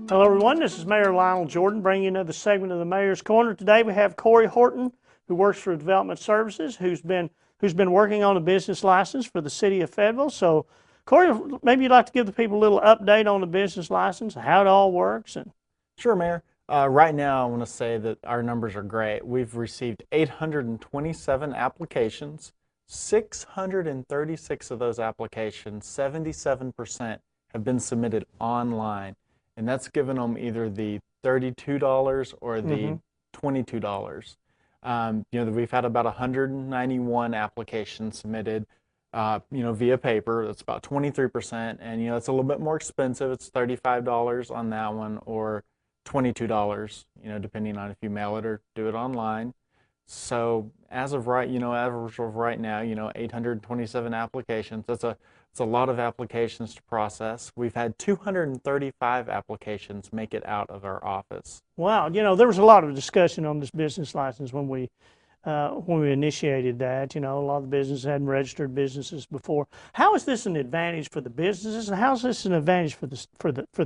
Hello everyone, this is Mayor Lionel Jordan bringing you another segment of the Mayor's Corner. Today we have Corey Horton, who works for Development Services, who's been working on a business license for the city of Fayetteville. So Corey, maybe you'd like to give the people a little update on the business license, how it all works. Sure, Mayor. Right now I want to say that our numbers are great. We've received 827 applications. 636 of those applications, 77%, have been submitted online. And that's given them either the $32 or the $22. We've had about 191 applications submitted, via paper. That's about 23%. And, it's a little bit more expensive. It's $35 on that one or $22, depending on if you mail it or do it online. So as of right now, 827 applications. It's a lot of applications to process. We've had 235 applications make it out of our office. Wow, there was a lot of discussion on this business license when we initiated that. A lot of the businesses hadn't registered businesses before. How is this an advantage for the businesses, and how is this an advantage for the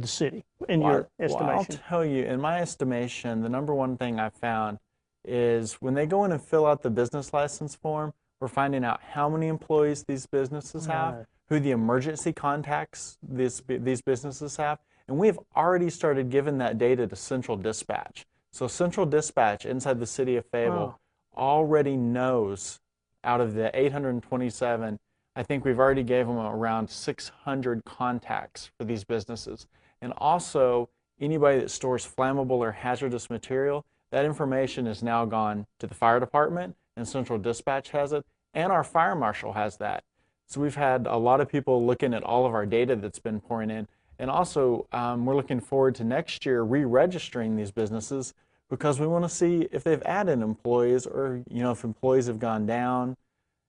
city in your estimation? Well, I'll tell you, in my estimation, the number one thing I've found is when they go in and fill out the business license form, we're finding out how many employees these businesses have, who the emergency contacts these businesses have, and we have already started giving that data to Central Dispatch. So Central Dispatch inside the city of Fayetteville already knows, out of the 827, I think we've already gave them around 600 contacts for these businesses. And also, anybody that stores flammable or hazardous material, that information is now gone to the fire department, and Central Dispatch has it, and our fire marshal has that. So we've had a lot of people looking at all of our data that's been pouring in. And also, we're looking forward to next year re-registering these businesses, because we want to see if they've added employees, or if employees have gone down.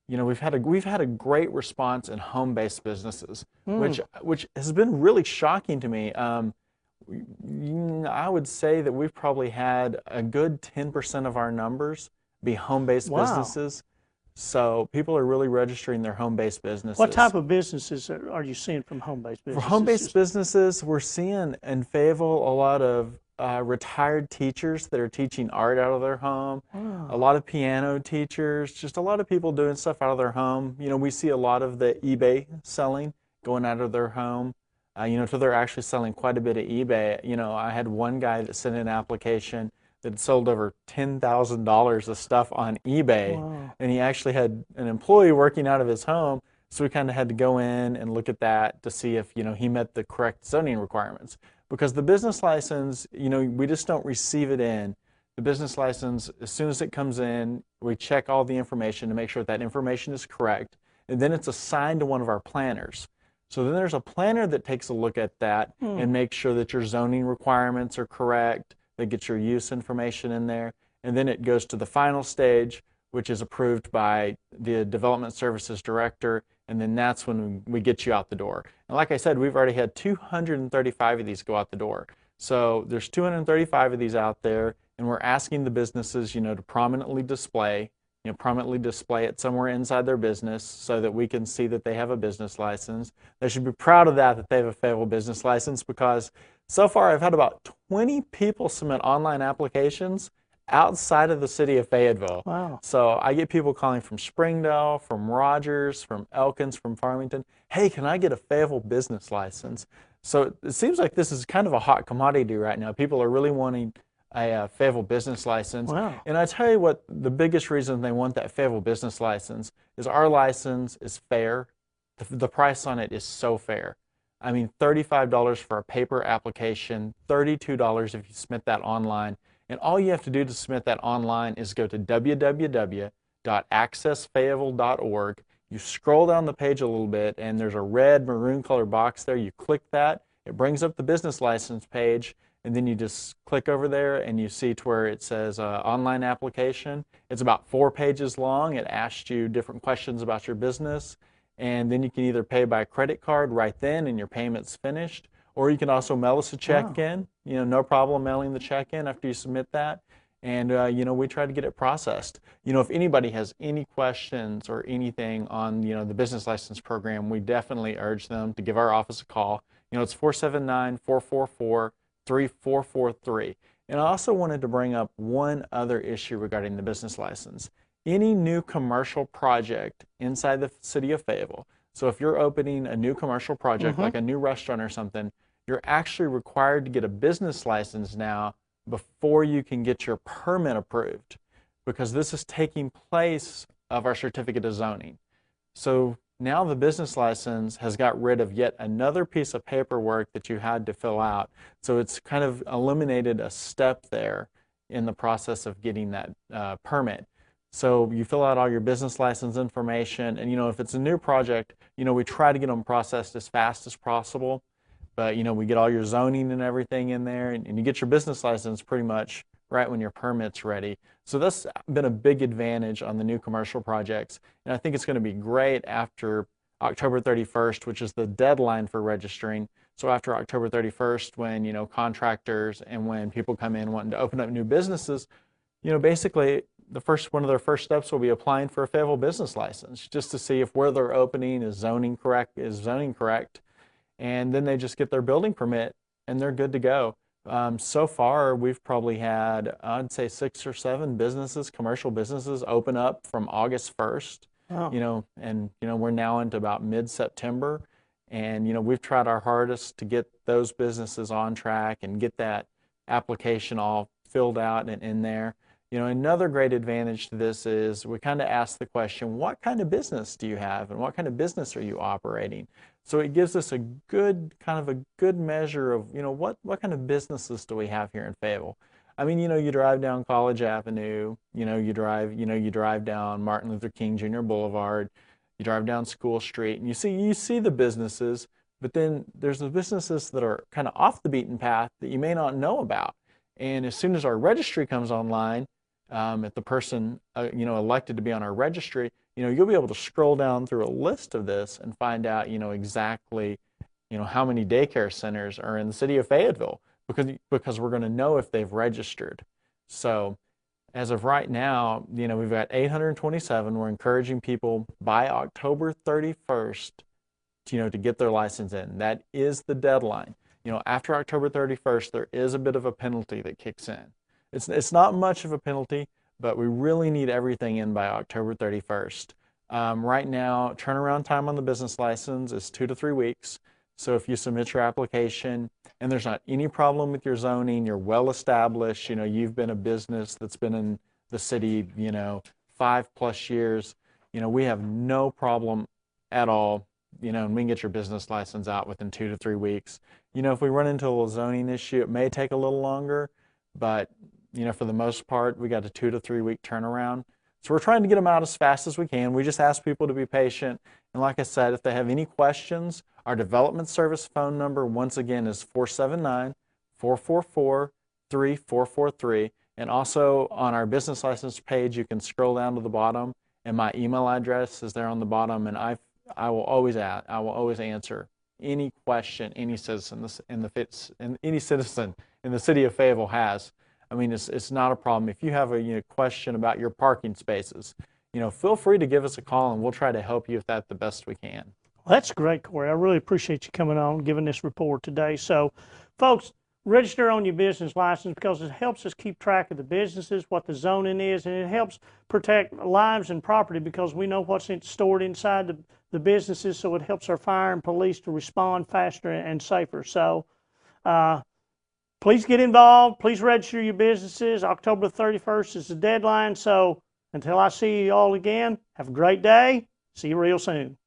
We've had a great response in home-based businesses, which has been really shocking to me. I would say that we've probably had a good 10% of our numbers be home-based businesses. So people are really registering their home-based businesses. What type of businesses are you seeing from home-based businesses? For home-based businesses, we're seeing in Fayetteville a lot of retired teachers that are teaching art out of their home, a lot of piano teachers, just a lot of people doing stuff out of their home. We see a lot of the eBay selling going out of their home. So they're actually selling quite a bit of eBay. I had one guy that sent in an application that sold over $10,000 of stuff on eBay, and he actually had an employee working out of his home, so we kind of had to go in and look at that to see if he met the correct zoning requirements. Because the business license, we just don't receive it in. The business license, as soon as it comes in, we check all the information to make sure that information is correct, and then it's assigned to one of our planners. So then there's a planner that takes a look at that and makes sure that your zoning requirements are correct. They get your use information in there, and then it goes to the final stage, which is approved by the Development Services Director, and then that's when we get you out the door. And like I said, we've already had 235 of these go out the door. So there's 235 of these out there, and we're asking the businesses, to prominently display it somewhere inside their business so that we can see that they have a business license. They should be proud of that they have a Fayetteville business license, because so far I've had about 20 people submit online applications outside of the city of Fayetteville. Wow. So I get people calling from Springdale, from Rogers, from Elkins, from Farmington. Hey, can I get a Fayetteville business license? So it seems like this is kind of a hot commodity right now. People are really wanting a Fayetteville business license. Wow. And I tell you what, the biggest reason they want that Fayetteville business license is our license is fair. The price on it is so fair. I mean, $35 for a paper application, $32 if you submit that online. And all you have to do to submit that online is go to www.accessfayetteville.org. You scroll down the page a little bit, and there's a red maroon color box there. You click that. It brings up the business license page, and then you just click over there and you see to where it says online application. It's about 4 pages long. It asks you different questions about your business, and then you can either pay by credit card right then and your payment's finished, or you can also mail us a check in. No problem mailing the check in after you submit that. And, we try to get it processed. If anybody has any questions or anything on, the business license program, we definitely urge them to give our office a call. It's 479-444-3443. And I also wanted to bring up one other issue regarding the business license. Any new commercial project inside the city of Fayetteville, so if you're opening a new commercial project, like a new restaurant or something, you're actually required to get a business license now before you can get your permit approved, because this is taking place of our certificate of zoning. So now the business license has got rid of yet another piece of paperwork that you had to fill out. So it's kind of eliminated a step there in the process of getting that permit. So you fill out all your business license information, and if it's a new project, we try to get them processed as fast as possible. But we get all your zoning and everything in there, and you get your business license pretty much right when your permit's ready. So that's been a big advantage on the new commercial projects. And I think it's going to be great after October 31st, which is the deadline for registering. So after October 31st, when contractors and when people come in wanting to open up new businesses, basically one of their first steps will be applying for a Fayetteville business license, just to see if where they're opening is zoning correct. And then they just get their building permit and they're good to go. So far, we've probably had, I'd say 6 or 7 businesses, commercial businesses, open up from August 1st. Oh. And we're now into about mid-September, and we've tried our hardest to get those businesses on track and get that application all filled out and in there. Another great advantage to this is we kind of ask the question, what kind of business do you have and what kind of business are you operating? So it gives us a good measure of, what kind of businesses do we have here in Fayetteville? I mean, you drive down College Avenue, you drive down Martin Luther King Jr. Boulevard, you drive down School Street, and you see the businesses, but then there's the businesses that are kind of off the beaten path that you may not know about. And as soon as our registry comes online, if the person elected to be on our registry, you'll be able to scroll down through a list of this and find out exactly how many daycare centers are in the city of Fayetteville, because we're going to know if they've registered. So as of right now, we've got 827. We're encouraging people by October 31st to get their license in. That is the deadline. After October 31st, there is a bit of a penalty that kicks in. It's not much of a penalty, but we really need everything in by October 31st. Right now, turnaround time on the business license is 2 to 3 weeks. So if you submit your application and there's not any problem with your zoning, you're well established, you've been a business that's been in the city, 5+ years, we have no problem at all, and we can get your business license out within 2 to 3 weeks. If we run into a little zoning issue, it may take a little longer, but for the most part, we got a 2 to 3 week turnaround. So we're trying to get them out as fast as we can. We just ask people to be patient. And like I said, if they have any questions, our development service phone number, once again, is 479-444-3443. And also on our business license page, you can scroll down to the bottom, and my email address is there on the bottom. And I will always answer any question any citizen in the city of Fayetteville has. I mean, it's not a problem. If you have a question about your parking spaces, feel free to give us a call, and we'll try to help you with that the best we can. Well, that's great, Corey. I really appreciate you coming on and giving this report today. So, folks, register on your business license, because it helps us keep track of the businesses, what the zoning is, and it helps protect lives and property, because we know what's stored inside the businesses, so it helps our fire and police to respond faster and safer. So, please get involved. Please register your businesses. October 31st is the deadline. So until I see you all again, have a great day. See you real soon.